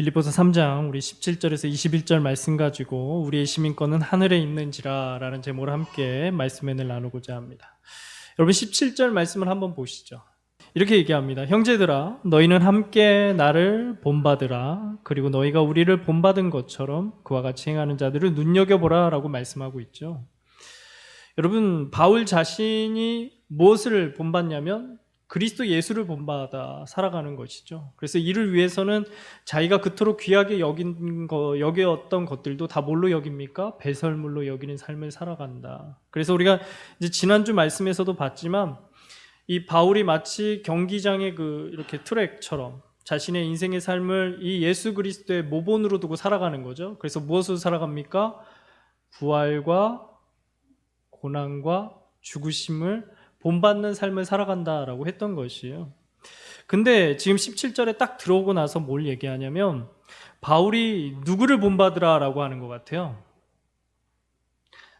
빌립보서 3장 우리 17절에서 21절 말씀 가지고 우리의 시민권은 하늘에 있는지라 라는 제목으로 함께 말씀을 나누고자 합니다. 여러분 17절 말씀을 한번 보시죠. 이렇게 얘기합니다. 형제들아 너희는 함께 나를 본받으라. 그리고 너희가 우리를 본받은 것처럼 그와 같이 행하는 자들을 눈여겨보라 라고 말씀하고 있죠. 여러분 바울 자신이 무엇을 본받냐면 그리스도 예수를 본받아 살아가는 것이죠. 그래서 이를 위해서는 자기가 그토록 귀하게 여겼던 것들도 다 뭘로 여깁니까? 배설물로 여기는 삶을 살아간다. 그래서 우리가 이제 지난주 말씀에서도 봤지만 이 바울이 마치 경기장의 이렇게 트랙처럼 자신의 인생의 삶을 이 예수 그리스도의 모본으로 두고 살아가는 거죠. 그래서 무엇으로 살아갑니까? 부활과 고난과 죽으심을 본받는 삶을 살아간다라고 했던 것이에요. 근데 지금 17절에 딱 들어오고 나서 뭘 얘기하냐면 바울이 누구를 본받으라라고 하는 것 같아요.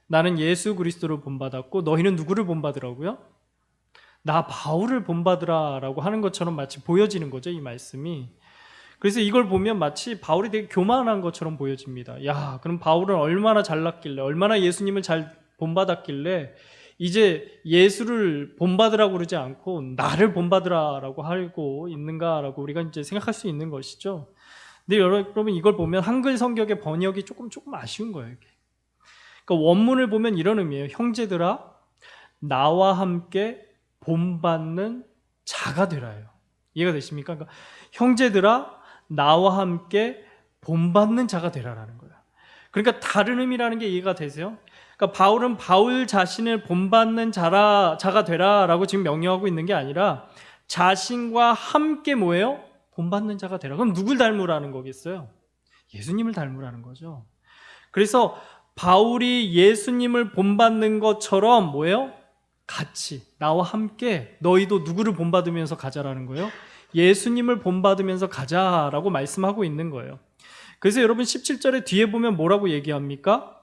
나는 예수 그리스도를 본받았고 너희는 누구를 본받으라고요? 나 바울을 본받으라라고 하는 것처럼 마치 보여지는 거죠, 이 말씀이. 그래서 이걸 보면 마치 바울이 되게 교만한 것처럼 보여집니다. 야, 그럼 바울은 얼마나 잘났길래, 얼마나 예수님을 잘 본받았길래 이제 예수를 본받으라고 그러지 않고 나를 본받으라라고 하고 있는가라고 우리가 이제 생각할 수 있는 것이죠. 근데 여러분 이걸 보면 한글 성격의 번역이 조금 아쉬운 거예요. 그러니까 원문을 보면 이런 의미예요. 형제들아 나와 함께 본받는 자가 되라요. 이해가 되십니까? 그러니까 형제들아 나와 함께 본받는 자가 되라라는 거예요. 그러니까 다른 의미라는 게 이해가 되세요? 그러니까 바울은 바울 자신을 본받는 자가 되라라고 지금 명령하고 있는 게 아니라 자신과 함께 뭐예요? 본받는 자가 되라. 그럼 누굴 닮으라는 거겠어요? 예수님을 닮으라는 거죠. 그래서 바울이 예수님을 본받는 것처럼 뭐예요? 같이 나와 함께 너희도 누구를 본받으면서 가자라는 거예요? 예수님을 본받으면서 가자라고 말씀하고 있는 거예요. 그래서 여러분 17절에 뒤에 보면 뭐라고 얘기합니까?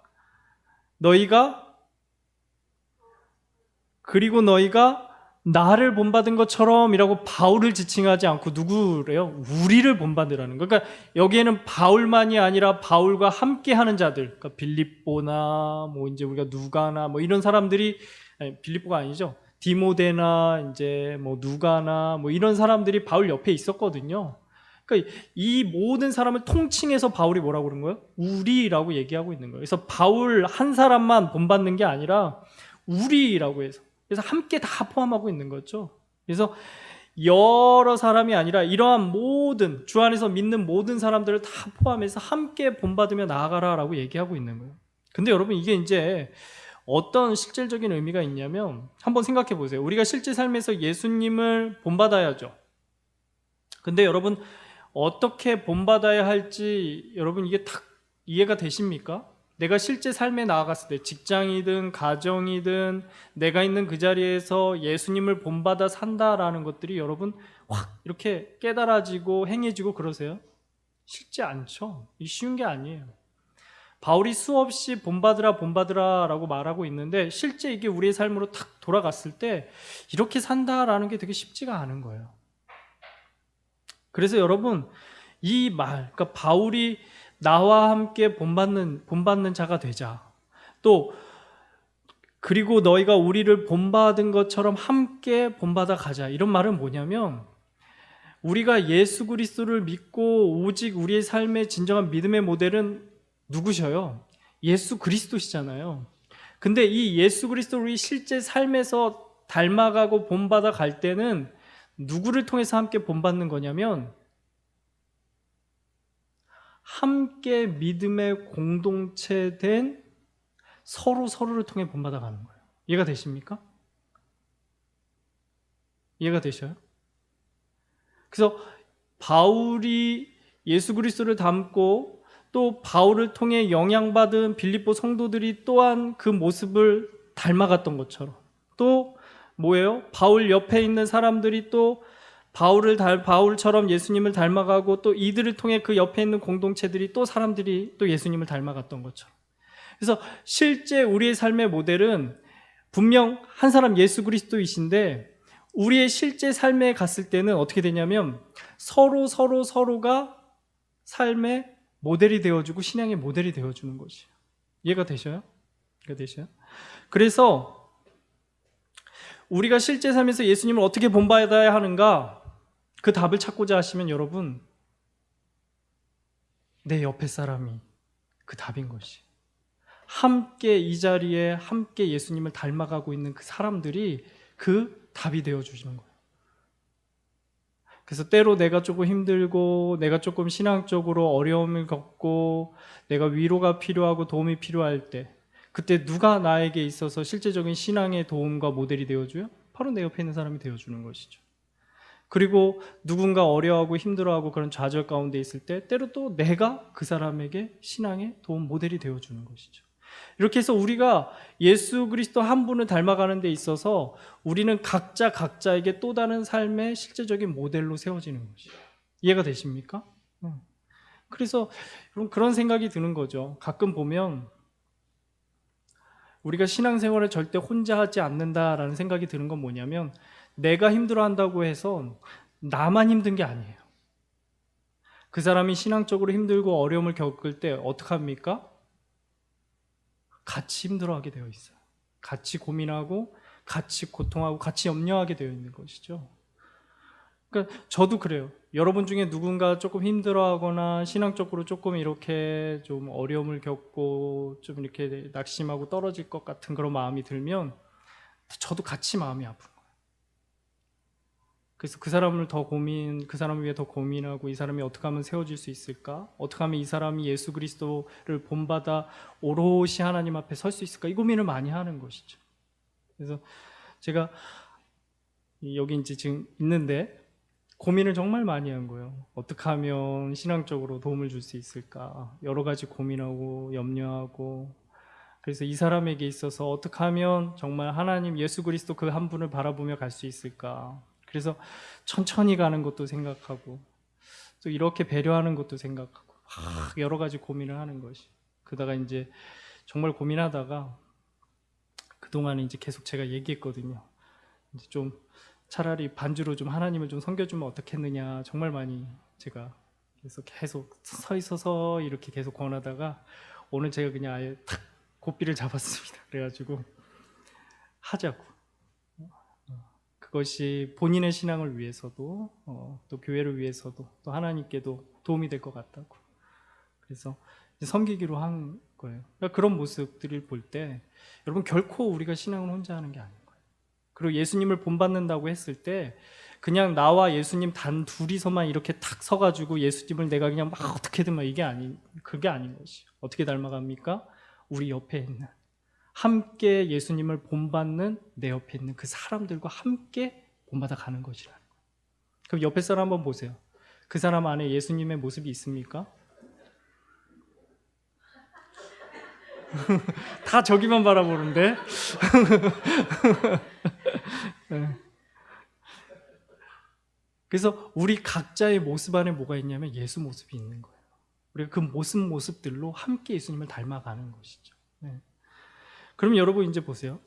그리고 너희가 나를 본받은 것처럼 이라고 바울을 지칭하지 않고 누구래요? 우리를 본받으라는 거예요. 그러니까 여기에는 바울만이 아니라 바울과 함께 하는 자들, 그러니까 빌립보나 이제 우리가 누가나 이런 사람들이, 아니, 빌립보가 아니죠. 디모데나 이제 누가나 이런 사람들이 바울 옆에 있었거든요. 그러니까 이 모든 사람을 통칭해서 바울이 뭐라고 그런 거예요? 우리라고 얘기하고 있는 거예요. 그래서 바울 한 사람만 본받는 게 아니라 우리라고 해서, 그래서 함께 다 포함하고 있는 거죠. 그래서 여러 사람이 아니라 이러한 모든 주 안에서 믿는 모든 사람들을 다 포함해서 함께 본받으며 나아가라라고 얘기하고 있는 거예요. 근데 여러분 이게 이제 어떤 실질적인 의미가 있냐면 한번 생각해 보세요. 우리가 실제 삶에서 예수님을 본받아야죠. 근데 여러분 어떻게 본받아야 할지 여러분 이게 딱 이해가 되십니까? 내가 실제 삶에 나아갔을 때 직장이든 가정이든 내가 있는 그 자리에서 예수님을 본받아 산다라는 것들이 여러분 확 이렇게 깨달아지고 행해지고 그러세요? 쉽지 않죠. 쉬운 게 아니에요. 바울이 수없이 본받으라라고 말하고 있는데 실제 이게 우리의 삶으로 탁 돌아갔을 때 이렇게 산다라는 게 되게 쉽지가 않은 거예요. 그래서 여러분 이 말, 그러니까 바울이 나와 함께 본받는 자가 되자. 또 그리고 너희가 우리를 본받은 것처럼 함께 본받아 가자. 이런 말은 뭐냐면 우리가 예수 그리스도를 믿고 오직 우리의 삶의 진정한 믿음의 모델은 누구셔요? 예수 그리스도시잖아요. 근데 이 예수 그리스도를 우리 실제 삶에서 닮아가고 본받아 갈 때는 누구를 통해서 함께 본받는 거냐면 함께 믿음의 공동체 된 서로를 통해 본받아 가는 거예요. 이해가 되십니까? 이해가 되셔요? 그래서 바울이 예수 그리스도를 닮고 또 바울을 통해 영향받은 빌립보 성도들이 또한 그 모습을 닮아갔던 것처럼 또 뭐예요? 바울 옆에 있는 사람들이 또 바울처럼 예수님을 닮아가고 또 이들을 통해 그 옆에 있는 공동체들이 또 사람들이 또 예수님을 닮아갔던 것처럼. 그래서 실제 우리의 삶의 모델은 분명 한 사람 예수 그리스도이신데 우리의 실제 삶에 갔을 때는 어떻게 되냐면 서로가 삶의 모델이 되어주고 신앙의 모델이 되어주는 것이에요. 이해가 되셔요? 이해가 되셔요? 그래서 우리가 실제 삶에서 예수님을 어떻게 본받아야 하는가, 그 답을 찾고자 하시면 여러분, 내 옆에 사람이 그 답인 것이. 함께 이 자리에 함께 예수님을 닮아가고 있는 그 사람들이 그 답이 되어주시는 거예요. 그래서 때로 내가 조금 힘들고 내가 조금 신앙적으로 어려움을 겪고 내가 위로가 필요하고 도움이 필요할 때, 그때 누가 나에게 있어서 실제적인 신앙의 도움과 모델이 되어줘요? 바로 내 옆에 있는 사람이 되어주는 것이죠. 그리고 누군가 어려워하고 힘들어하고 그런 좌절 가운데 있을 때 때로 또 내가 그 사람에게 신앙의 도움 모델이 되어주는 것이죠. 이렇게 해서 우리가 예수 그리스도 한 분을 닮아가는 데 있어서 우리는 각자 각자에게 또 다른 삶의 실제적인 모델로 세워지는 것이죠. 이해가 되십니까? 그래서 그런 생각이 드는 거죠. 가끔 보면 우리가 신앙생활을 절대 혼자 하지 않는다라는 생각이 드는 건 뭐냐면, 내가 힘들어한다고 해서 나만 힘든 게 아니에요. 그 사람이 신앙적으로 힘들고 어려움을 겪을 때 어떡합니까? 같이 힘들어하게 되어 있어요. 같이 고민하고 같이 고통하고 같이 염려하게 되어 있는 것이죠. 그러니까 저도 그래요. 여러분 중에 누군가 조금 힘들어하거나 신앙적으로 조금 이렇게 좀 어려움을 겪고 좀 이렇게 낙심하고 떨어질 것 같은 그런 마음이 들면 저도 같이 마음이 아픈 거예요. 그래서 그 사람을 그 사람을 위해 더 고민하고, 이 사람이 어떻게 하면 세워질 수 있을까? 어떻게 하면 이 사람이 예수 그리스도를 본받아 오롯이 하나님 앞에 설 수 있을까? 이 고민을 많이 하는 것이죠. 그래서 제가 여기 이제 지금 있는데 고민을 정말 많이 한 거예요. 어떻게 하면 신앙적으로 도움을 줄 수 있을까? 여러 가지 고민하고 염려하고, 그래서 이 사람에게 있어서 어떻게 하면 정말 하나님 예수 그리스도 그 한 분을 바라보며 갈 수 있을까? 그래서 천천히 가는 것도 생각하고 또 이렇게 배려하는 것도 생각하고 여러 가지 고민을 하는 것이. 그러다가 이제 정말 고민하다가 그동안 이제 계속 제가 얘기했거든요. 이제 좀 차라리 반주로 좀 하나님을 좀 섬겨주면 어떻겠느냐, 정말 많이 제가 계속 서 있어서 이렇게 계속 권하다가 오늘 제가 그냥 아예 탁 고삐를 잡았습니다. 그래가지고 하자고. 그것이 본인의 신앙을 위해서도 또 교회를 위해서도 또 하나님께도 도움이 될 것 같다고. 그래서 섬기기로 한 거예요. 그러니까 그런 모습들을 볼 때 여러분, 결코 우리가 신앙을 혼자 하는 게 아닌 거예요. 그리고 예수님을 본받는다고 했을 때 그냥 나와 예수님 단 둘이서만 이렇게 탁 서가지고 예수님을 내가 그냥 막 어떻게든 막 그게 아닌 것이. 어떻게 닮아갑니까? 우리 옆에 있는, 함께 예수님을 본받는 내 옆에 있는 그 사람들과 함께 본받아 가는 것이라는 거예요. 그럼 옆에 사람 한번 보세요. 그 사람 안에 예수님의 모습이 있습니까? 다 저기만 바라보는데. 그래서 우리 각자의 모습 안에 뭐가 있냐면 예수 모습이 있는 거예요. 우리가 그 모습들로 함께 예수님을 닮아가는 것이죠. 네. 그럼 여러분 이제 보세요.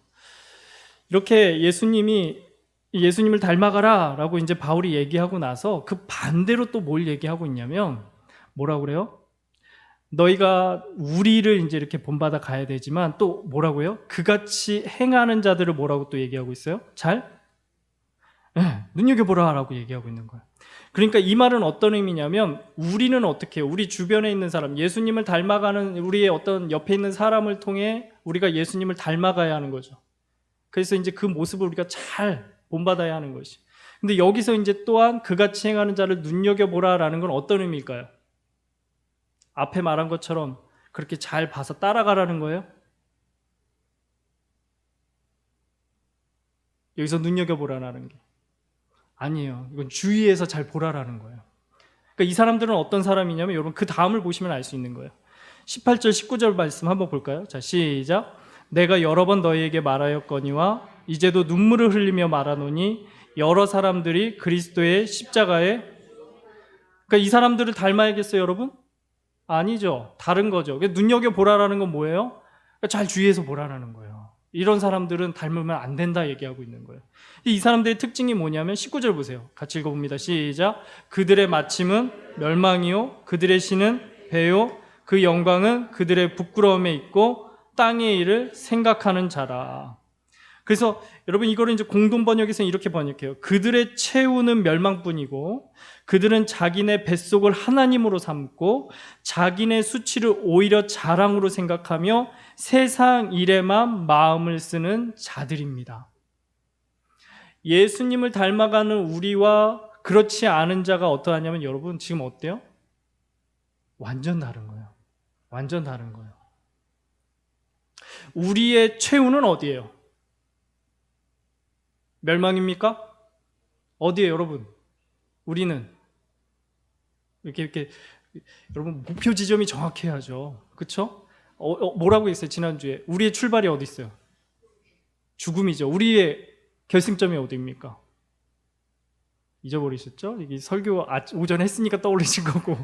이렇게 예수님을 닮아가라 라고 이제 바울이 얘기하고 나서 그 반대로 또 뭘 얘기하고 있냐면, 뭐라고 그래요? 너희가 우리를 이제 이렇게 본받아 가야 되지만 또 뭐라고요? 그같이 행하는 자들을 뭐라고 또 얘기하고 있어요? 눈여겨보라 라고 얘기하고 있는 거예요. 그러니까 이 말은 어떤 의미냐면, 우리는 어떻게 해요? 우리 주변에 있는 사람, 예수님을 닮아가는 우리의 어떤 옆에 있는 사람을 통해 우리가 예수님을 닮아가야 하는 거죠. 그래서 이제 그 모습을 우리가 잘 본받아야 하는 것이. 근데 여기서 이제 또한 그같이 행하는 자를 눈여겨보라 라는 건 어떤 의미일까요? 앞에 말한 것처럼 그렇게 잘 봐서 따라가라는 거예요? 여기서 눈여겨보라는 게 아니에요. 이건 주위에서 잘 보라라는 거예요. 그러니까 이 사람들은 어떤 사람이냐면, 여러분 그 다음을 보시면 알 수 있는 거예요. 18절 19절 말씀 한번 볼까요? 자, 시작. 내가 여러 번 너희에게 말하였거니와 이제도 눈물을 흘리며 말하노니 여러 사람들이 그리스도의 십자가에, 그러니까 이 사람들을 닮아야겠어요, 여러분? 아니죠. 다른 거죠. 눈여겨보라라는 건 뭐예요? 그러니까 잘 주의해서 보라라는 거예요. 이런 사람들은 닮으면 안 된다 얘기하고 있는 거예요. 이 사람들의 특징이 뭐냐면 19절 보세요. 같이 읽어봅니다. 시작. 그들의 마침은 멸망이요 그들의 신은 배요 그 영광은 그들의 부끄러움에 있고 땅의 일을 생각하는 자라. 그래서 여러분 이거를 이제 공동 번역에서는 이렇게 번역해요. 그들의 최후는 멸망뿐이고 그들은 자기네 뱃속을 하나님으로 삼고 자기네 수치를 오히려 자랑으로 생각하며 세상 일에만 마음을 쓰는 자들입니다. 예수님을 닮아가는 우리와 그렇지 않은 자가 어떠하냐면 여러분 지금 어때요? 완전 다른 거예요. 완전 다른 거예요. 우리의 최후는 어디예요? 멸망입니까? 어디에요, 여러분? 우리는 이렇게 여러분 목표 지점이 정확해야죠. 그렇죠? 뭐라고 했어요? 지난주에 우리의 출발이 어디 있어요? 죽음이죠. 우리의 결승점이 어디입니까? 잊어버리셨죠? 이게 설교 오전에 했으니까 떠올리신 거고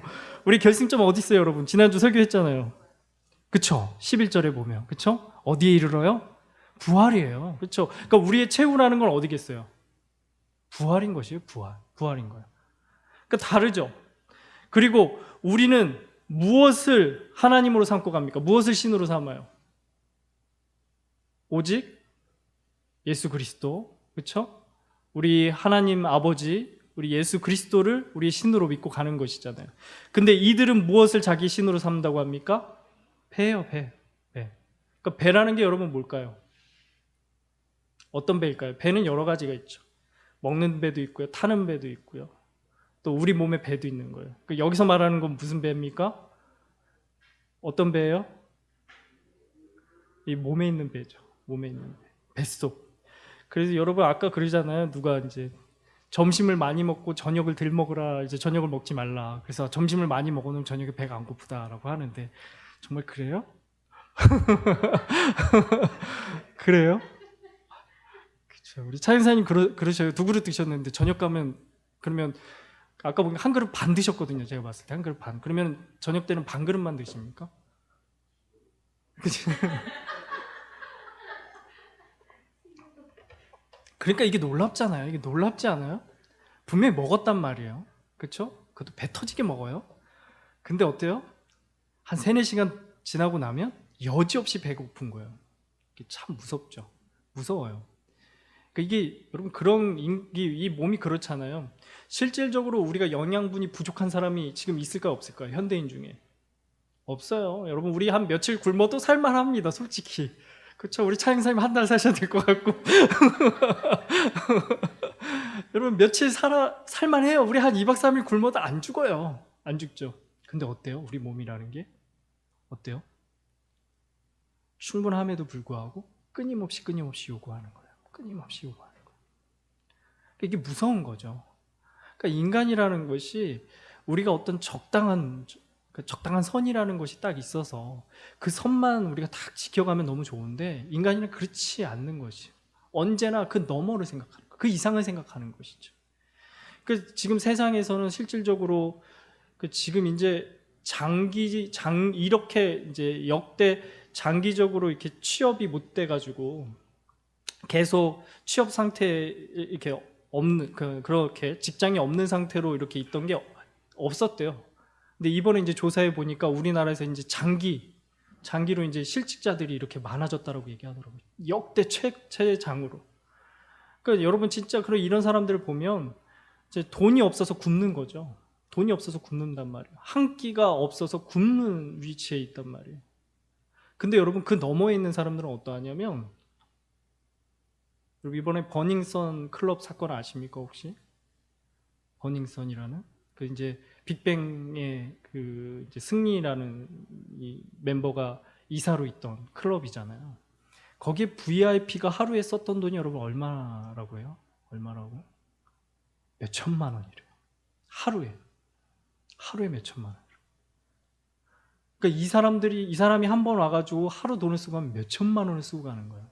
우리 결승점 어디 있어요, 여러분? 지난주 설교했잖아요. 그쵸? 11절에 보면 그쵸? 어디에 이르러요? 부활이에요. 그렇죠? 그러니까 우리의 최후라는 건 어디겠어요? 부활인 것이에요. 부활인 거예요. 그러니까 다르죠. 그리고 우리는 무엇을 하나님으로 삼고 갑니까? 무엇을 신으로 삼아요? 오직 예수 그리스도. 그렇죠? 우리 하나님 아버지, 우리 예수 그리스도를 우리의 신으로 믿고 가는 것이잖아요. 근데 이들은 무엇을 자기 신으로 삼는다고 합니까? 배예요, 배. 그러니까 배라는 게 여러분 뭘까요? 어떤 배일까요? 배는 여러 가지가 있죠. 먹는 배도 있고요. 타는 배도 있고요. 또 우리 몸에 배도 있는 거예요. 여기서 말하는 건 무슨 배입니까? 어떤 배예요? 이 몸에 있는 배죠. 몸에 있는 배. 뱃속. 그래서 여러분 아까 그러잖아요. 누가 이제 점심을 많이 먹고 저녁을 덜 먹으라. 이제 저녁을 먹지 말라. 그래서 점심을 많이 먹어놓으면 저녁에 배가 안 고프다라고 하는데 정말 그래요? 그래요? 우리 차인사님 그러셔요. 두 그릇 드셨는데 저녁 가면 그러면 아까 보니까 한 그릇 반 드셨거든요. 제가 봤을 때 한 그릇 반. 그러면 저녁 때는 반 그릇만 드십니까? 그러니까 이게 놀랍잖아요. 이게 놀랍지 않아요? 분명히 먹었단 말이에요. 그렇죠? 그것도 배 터지게 먹어요. 근데 어때요? 한 3-4시간 지나고 나면 여지없이 배고픈 거예요. 이게 참 무섭죠. 무서워요. 이게 여러분 이 몸이 그렇잖아요. 실질적으로 우리가 영양분이 부족한 사람이 지금 있을까요, 없을까요? 현대인 중에 없어요. 여러분 우리 한 며칠 굶어도 살만합니다, 솔직히. 그렇죠? 우리 차영사님 한 달 사셔야 될 것 같고. 여러분 며칠 살만해요. 우리 한 2박 3일 굶어도 안 죽어요. 안 죽죠. 근데 어때요? 우리 몸이라는 게 어때요? 충분함에도 불구하고 끊임없이 요구하는 거예요. 끊임없이 요구하는 거예요. 이게 무서운 거죠. 그러니까 인간이라는 것이 우리가 어떤 적당한 선이라는 것이 딱 있어서 그 선만 우리가 딱 지켜가면 너무 좋은데 인간이는 그렇지 않는 것이 언제나 그 너머를 생각하는 거, 그 이상을 생각하는 것이죠. 그 지금 세상에서는 실질적으로 지금 이제 이렇게 이제 역대 장기적으로 이렇게 취업이 못 돼가지고 계속 취업 상태에 이렇게 없는 그렇게 직장이 없는 상태로 이렇게 있던 게 없었대요. 근데 이번에 이제 조사해 보니까 우리나라에서 이제 장기로 이제 실직자들이 이렇게 많아졌다라고 얘기하더라고요. 역대 최장으로. 그러니까 여러분 진짜 이런 사람들을 보면 이제 돈이 없어서 굶는 거죠. 돈이 없어서 굶는단 말이에요. 한 끼가 없어서 굶는 위치에 있단 말이에요. 근데 여러분 그 너머에 있는 사람들은 어떠하냐면 여러분 이번에 버닝썬 클럽 사건 아십니까 혹시? 버닝썬이라는 이제 빅뱅의 이제 승리라는 이 멤버가 이사로 있던 클럽이잖아요. 거기에 VIP가 하루에 썼던 돈이 여러분 얼마라고 해요? 얼마라고? 몇 천만 원이래요. 하루에 몇 천만 원. 그러니까 이 사람이 한 번 와가지고 하루 돈을 쓰고 하면 몇 천만 원을 쓰고 가는 거예요.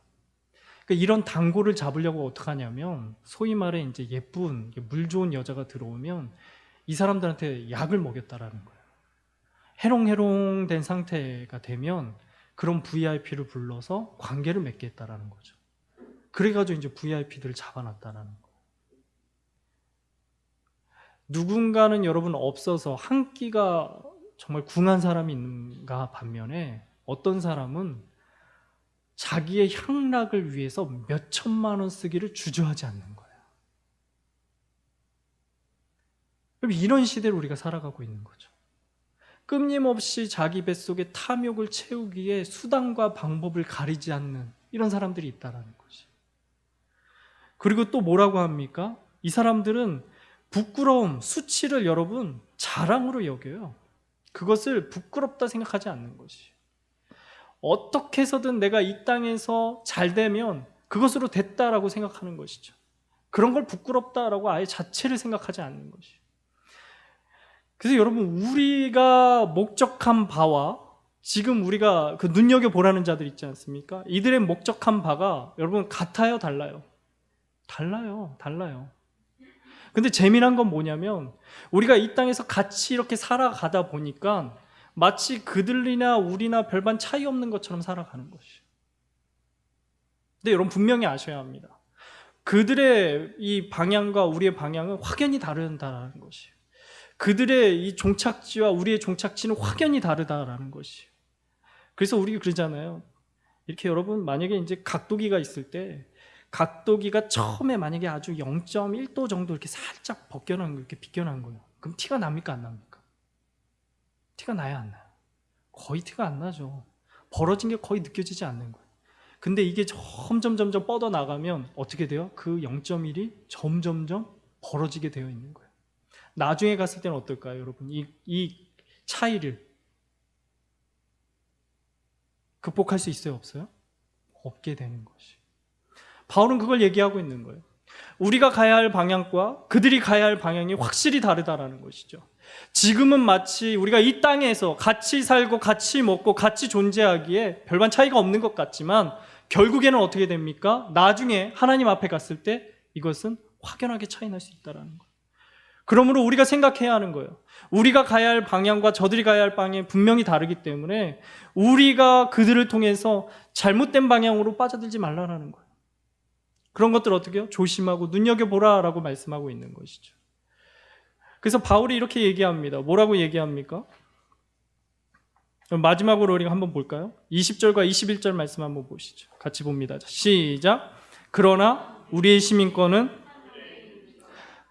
그러니까 이런 단골을 잡으려고 어떻게 하냐면 소위 말해 이제 예쁜 물 좋은 여자가 들어오면 이 사람들한테 약을 먹였다라는 거예요. 해롱해롱된 상태가 되면 그런 VIP를 불러서 관계를 맺겠다라는 거죠. 그래가지고 이제 VIP들을 잡아놨다라는 거예요. 누군가는 여러분 없어서 한 끼가 정말 궁한 사람이 있는가 반면에 어떤 사람은 자기의 향락을 위해서 몇 천만 원 쓰기를 주저하지 않는 거예요. 그럼 이런 시대를 우리가 살아가고 있는 거죠. 끊임없이 자기 뱃속에 탐욕을 채우기에 수단과 방법을 가리지 않는 이런 사람들이 있다라는 것이. 그리고 또 뭐라고 합니까? 이 사람들은 부끄러움, 수치를 여러분 자랑으로 여겨요. 그것을 부끄럽다 생각하지 않는 것이. 어떻게 해서든 내가 이 땅에서 잘 되면 그것으로 됐다라고 생각하는 것이죠. 그런 걸 부끄럽다라고 아예 자체를 생각하지 않는 것이. 그래서 여러분 우리가 목적한 바와 지금 우리가 그 눈여겨보라는 자들 있지 않습니까? 이들의 목적한 바가 여러분 같아요? 달라요? 달라요. 근데 재미난 건 뭐냐면 우리가 이 땅에서 같이 이렇게 살아가다 보니까 마치 그들이나 우리나 별반 차이 없는 것처럼 살아가는 것이에요. 근데 여러분 분명히 아셔야 합니다. 그들의 이 방향과 우리의 방향은 확연히 다르다는 것이에요. 그들의 이 종착지와 우리의 종착지는 확연히 다르다라는 것이에요. 그래서 우리 그러잖아요. 이렇게 여러분 만약에 이제 각도기가 있을 때 각도기가 처음에 만약에 아주 0.1도 정도 이렇게 살짝 벗겨난 거, 이렇게 비껴난 거예요. 그럼 티가 납니까? 안 납니까? 티가 나야 안 나요? 거의 티가 안 나죠. 벌어진 게 거의 느껴지지 않는 거예요. 근데 이게 점점 뻗어 나가면 어떻게 돼요? 그 0.1이 점점점 벌어지게 되어 있는 거예요. 나중에 갔을 때는 어떨까요, 여러분? 이 차이를 극복할 수 있어요, 없어요? 없게 되는 것이. 바울은 그걸 얘기하고 있는 거예요. 우리가 가야 할 방향과 그들이 가야 할 방향이 확실히 다르다라는 것이죠. 지금은 마치 우리가 이 땅에서 같이 살고 같이 먹고 같이 존재하기에 별반 차이가 없는 것 같지만 결국에는 어떻게 됩니까? 나중에 하나님 앞에 갔을 때 이것은 확연하게 차이 날 수 있다는 거예요. 그러므로 우리가 생각해야 하는 거예요. 우리가 가야 할 방향과 저들이 가야 할 방향이 분명히 다르기 때문에 우리가 그들을 통해서 잘못된 방향으로 빠져들지 말라는 거예요. 그런 것들 어떻게 해요? 조심하고 눈여겨보라라고 말씀하고 있는 것이죠. 그래서 바울이 이렇게 얘기합니다. 뭐라고 얘기합니까? 마지막으로 우리가 한번 볼까요? 20절과 21절 말씀 한번 보시죠. 같이 봅니다. 시작. 그러나 우리의 시민권은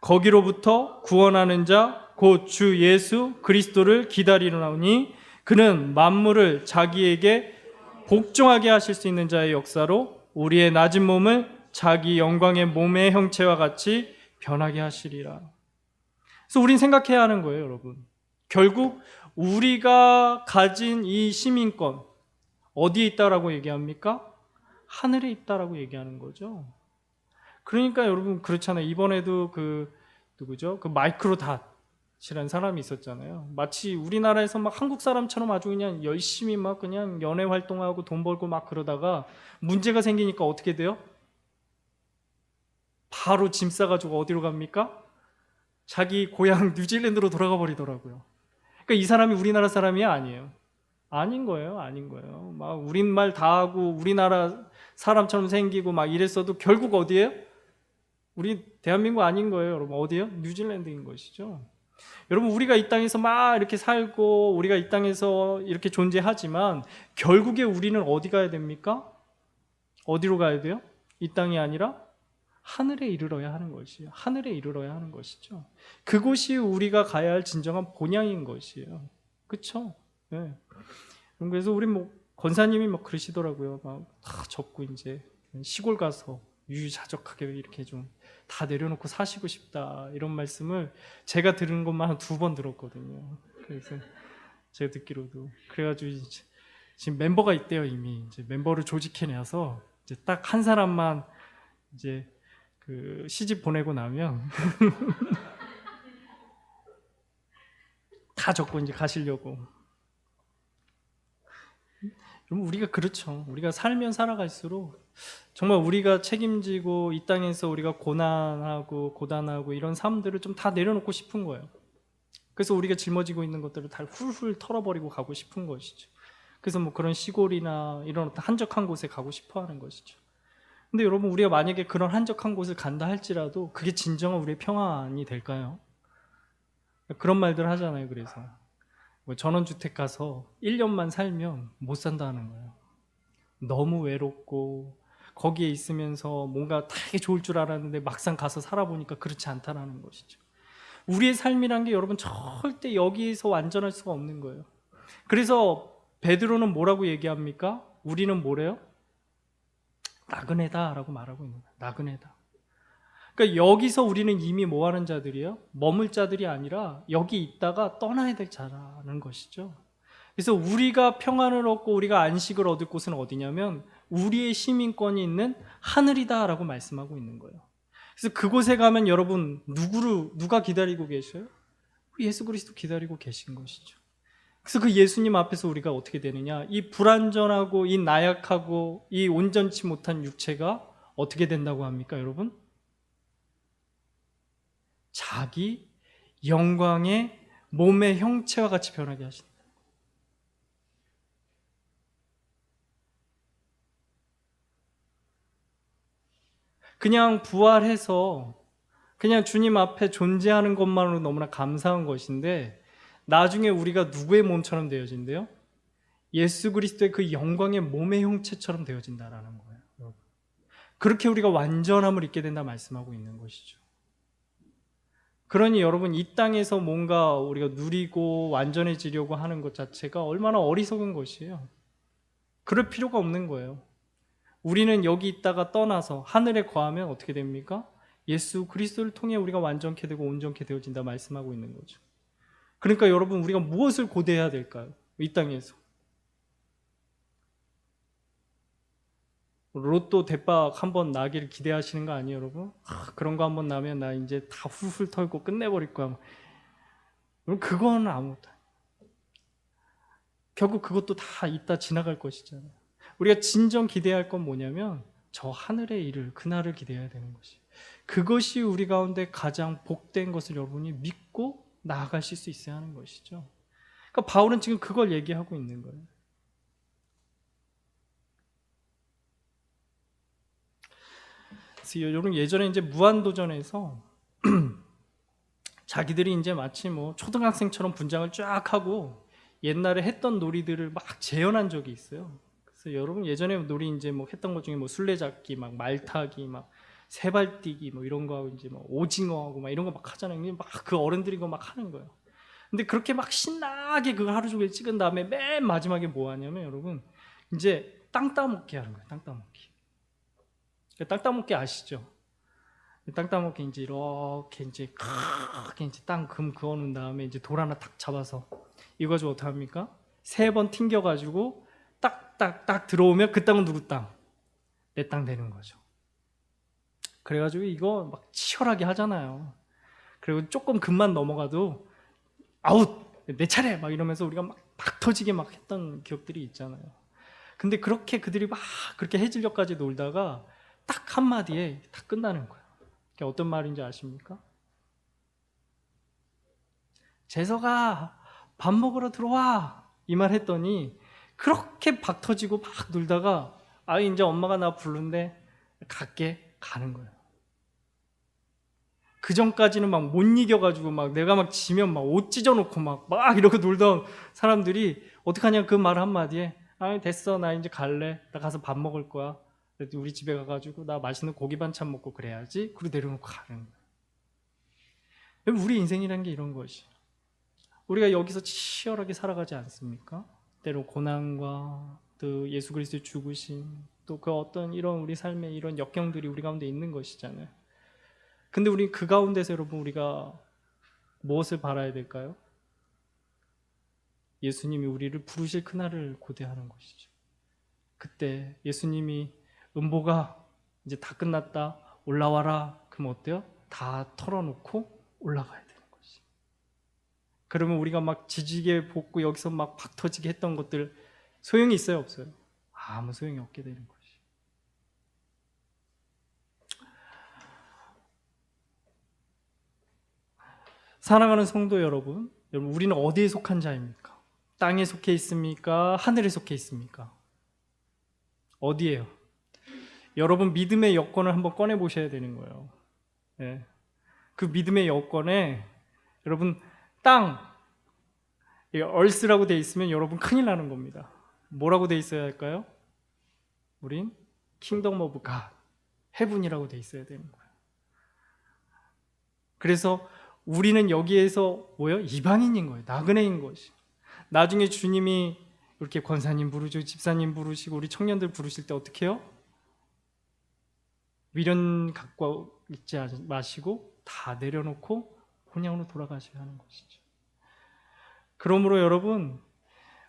거기로부터 구원하는 자 곧 주 예수 그리스도를 기다리노니 그는 만물을 자기에게 복종하게 하실 수 있는 자의 역사로 우리의 낮은 몸을 자기 영광의 몸의 형체와 같이 변하게 하시리라. 그래서 우린 생각해야 하는 거예요, 여러분. 결국 우리가 가진 이 시민권 어디에 있다라고 얘기합니까? 하늘에 있다라고 얘기하는 거죠. 그러니까 여러분 그렇잖아요. 이번에도 누구죠? 그 마이크로 닷이라는 사람이 있었잖아요. 마치 우리나라에서 막 한국 사람처럼 아주 그냥 열심히 막 그냥 연애 활동하고 돈 벌고 막 그러다가 문제가 생기니까 어떻게 돼요? 바로 짐 싸가지고 어디로 갑니까? 자기 고향 뉴질랜드로 돌아가 버리더라고요. 그러니까 이 사람이 우리나라 사람이 아니에요. 아닌 거예요. 막 우리말 다 하고 우리나라 사람처럼 생기고 막 이랬어도 결국 어디예요? 우리 대한민국 아닌 거예요, 여러분. 어디예요? 뉴질랜드인 것이죠. 여러분 우리가 이 땅에서 막 이렇게 살고 우리가 이 땅에서 이렇게 존재하지만 결국에 우리는 어디 가야 됩니까? 어디로 가야 돼요? 이 땅이 아니라 하늘에 이르러야 하는 것이에요. 하늘에 이르러야 하는 것이죠. 그곳이 우리가 가야 할 진정한 본향인 것이에요. 그렇죠? 네. 그래서 우리 권사님이 그러시더라고요. 막 접고 이제 시골 가서 유유자적하게 이렇게 좀 다 내려놓고 사시고 싶다 이런 말씀을 제가 들은 것만 한 2번 들었거든요. 그래서 제가 듣기로도 그래가지고 이제 지금 멤버가 있대요. 이미 이제 멤버를 조직해내서 이제 딱 한 사람만 이제 그 시집 보내고 나면 다 적고 이제 가시려고. 그럼 우리가 그렇죠. 우리가 살면 살아갈수록 정말 우리가 책임지고 이 땅에서 우리가 고단하고 이런 삶들을 좀 다 내려놓고 싶은 거예요. 그래서 우리가 짊어지고 있는 것들을 다 훌훌 털어버리고 가고 싶은 것이죠. 그래서 뭐 그런 시골이나 이런 어떤 한적한 곳에 가고 싶어 하는 것이죠. 근데 여러분, 우리가 만약에 그런 한적한 곳을 간다 할지라도 그게 진정한 우리의 평안이 될까요? 그런 말들 하잖아요. 그래서 뭐 전원주택 가서 1년만 살면 못 산다는 거예요. 너무 외롭고 거기에 있으면서 뭔가 되게 좋을 줄 알았는데 막상 가서 살아보니까 그렇지 않다는 것이죠. 우리의 삶이란 게 여러분 절대 여기서 완전할 수가 없는 거예요. 그래서 베드로는 뭐라고 얘기합니까? 우리는 뭐래요? 나그네다 라고 말하고 있는 거예요. 나그네다. 그러니까 여기서 우리는 이미 뭐 하는 자들이에요? 머물 자들이 아니라 여기 있다가 떠나야 될 자라는 것이죠. 그래서 우리가 평안을 얻고 우리가 안식을 얻을 곳은 어디냐면 우리의 시민권이 있는 하늘이다 라고 말씀하고 있는 거예요. 그래서 그곳에 가면 여러분 누가 기다리고 계셔요? 예수 그리스도 기다리고 계신 것이죠. 그래서 그 예수님 앞에서 우리가 어떻게 되느냐, 이 불완전하고 이 나약하고 이 온전치 못한 육체가 어떻게 된다고 합니까 여러분? 자기 영광의 몸의 형체와 같이 변하게 하신다. 그냥 부활해서 그냥 주님 앞에 존재하는 것만으로 너무나 감사한 것인데 나중에 우리가 누구의 몸처럼 되어진대요? 예수 그리스도의 그 영광의 몸의 형체처럼 되어진다라는 거예요. 그렇게 우리가 완전함을 입게 된다 말씀하고 있는 것이죠. 그러니 여러분, 이 땅에서 뭔가 우리가 누리고 완전해지려고 하는 것 자체가 얼마나 어리석은 것이에요. 그럴 필요가 없는 거예요. 우리는 여기 있다가 떠나서 하늘에 거하면 어떻게 됩니까? 예수 그리스도를 통해 우리가 완전케 되고 온전케 되어진다 말씀하고 있는 거죠. 그러니까 여러분, 우리가 무엇을 고대해야 될까요? 이 땅에서 로또 대박 한번 나기를 기대하시는 거 아니에요 여러분? 그런 거 한번 나면 나 이제 다 훌훌 털고 끝내버릴 거야. 그건 아무것도 아니에요. 결국 그것도 다 이따 지나갈 것이잖아요. 우리가 진정 기대할 건 뭐냐면 저 하늘의 일을, 그날을 기대해야 되는 것이, 그것이 우리 가운데 가장 복된 것을 여러분이 믿고 나아가실 수 있어야 하는 것이죠. 그러니까 바울은 지금 그걸 얘기하고 있는 거예요. 그래서 여러분, 예전에 이제 무한도전에서 자기들이 이제 마치 뭐 초등학생처럼 분장을 쫙 하고 옛날에 했던 놀이들을 막 재현한 적이 있어요. 그래서 여러분, 예전에 놀이 이제 뭐 했던 것 중에 뭐 술래잡기, 막 말타기, 막 세발뛰기, 뭐 이런 거 하고 이제 뭐 오징어하고 막 이런 거 막 하잖아요. 막 그 어른들이 그거 막 하는 거예요. 근데 그렇게 막 신나게 그거 하루 종일 찍은 다음에 맨 마지막에 뭐 하냐면 여러분, 이제 땅 따먹기 하는 거예요. 땅 따먹기. 땅 따먹기 아시죠? 땅 따먹기 이제 이렇게 이제 크게 이제 땅 금 그어 놓은 다음에 이제 돌 하나 탁 잡아서 이거 가지고 어떻게 합니까? 3번 튕겨 가지고 딱 들어오면 그 땅은 누구 땅? 내 땅 되는 거죠. 그래가지고 이거 막 치열하게 하잖아요. 그리고 조금 금만 넘어가도 아웃! 내 차례! 막 이러면서 우리가 막 터지게 막 했던 기억들이 있잖아요. 근데 그렇게 그들이 막 그렇게 해질녘까지 놀다가 딱 한마디에 다 끝나는 거예요. 그게 어떤 말인지 아십니까? 재석아, 밥 먹으러 들어와! 이 말 했더니 그렇게 박 터지고 막 놀다가 이제 엄마가 나 부른데 갈게, 가는 거예요. 그 전까지는 막 못 이겨가지고 막 내가 막 지면 막 옷 찢어놓고 막 이러고 놀던 사람들이 어떡하냐, 그 말 한마디에 됐어, 나 이제 갈래, 나 가서 밥 먹을 거야, 우리 집에 가가지고 나 맛있는 고기 반찬 먹고 그래야지, 그리고 내려놓고 가는 거예요. 우리 인생이란 게 이런 것이, 우리가 여기서 치열하게 살아가지 않습니까? 때로 고난과 또 예수 그리스도의 죽으심, 또 그 어떤 이런 우리 삶의 이런 역경들이 우리 가운데 있는 것이잖아요. 근데 우리 그 가운데서 여러분, 우리가 무엇을 바라야 될까요? 예수님이 우리를 부르실 그날을 고대하는 것이죠. 그때 예수님이 음보가 이제 다 끝났다, 올라와라, 그럼 어때요? 다 털어놓고 올라가야 되는 것이. 그러면 우리가 막 지지게 볶고 여기서 막 박 터지게 했던 것들 소용이 있어요, 없어요? 아무 소용이 없게 되는 것이. 사랑하는 성도 여러분, 우리는 어디에 속한 자입니까? 땅에 속해 있습니까? 하늘에 속해 있습니까? 어디예요? 여러분 믿음의 여건을 한번 꺼내 보셔야 되는 거예요. 예. 그 믿음의 여건에 여러분 땅, 얼스라고 돼 있으면 여러분 큰일 나는 겁니다. 뭐라고 돼 있어야 할까요? 우린 킹덤 오브 갓, 헤븐이라고 돼 있어야 되는 거예요. 그래서 우리는 여기에서 뭐예요? 이방인인 거예요. 나그네인 것이. 나중에 주님이 이렇게 권사님 부르시고 집사님 부르시고 우리 청년들 부르실 때 어떻게 해요? 미련 갖고 있지 마시고 다 내려놓고 본향으로 돌아가셔야 하는 것이죠. 그러므로 여러분,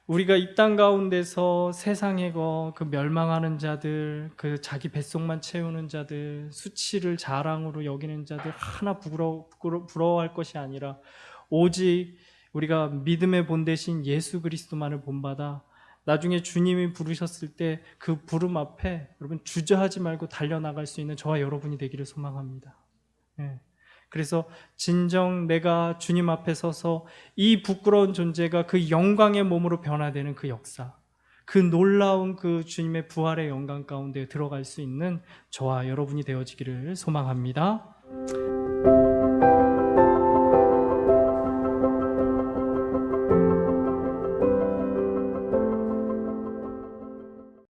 우리가 이 땅 가운데서 세상의 그 멸망하는 자들, 그 자기 뱃속만 채우는 자들, 수치를 자랑으로 여기는 자들 하나 부러워할 것이 아니라 오직 우리가 믿음의 본대신 예수 그리스도만을 본받아 나중에 주님이 부르셨을 때 그 부름 앞에 여러분 주저하지 말고 달려나갈 수 있는 저와 여러분이 되기를 소망합니다. 예. 그래서 진정 내가 주님 앞에 서서 이 부끄러운 존재가 그 영광의 몸으로 변화되는 그 역사, 그 놀라운 그 주님의 부활의 영광 가운데 들어갈 수 있는 저와 여러분이 되어지기를 소망합니다.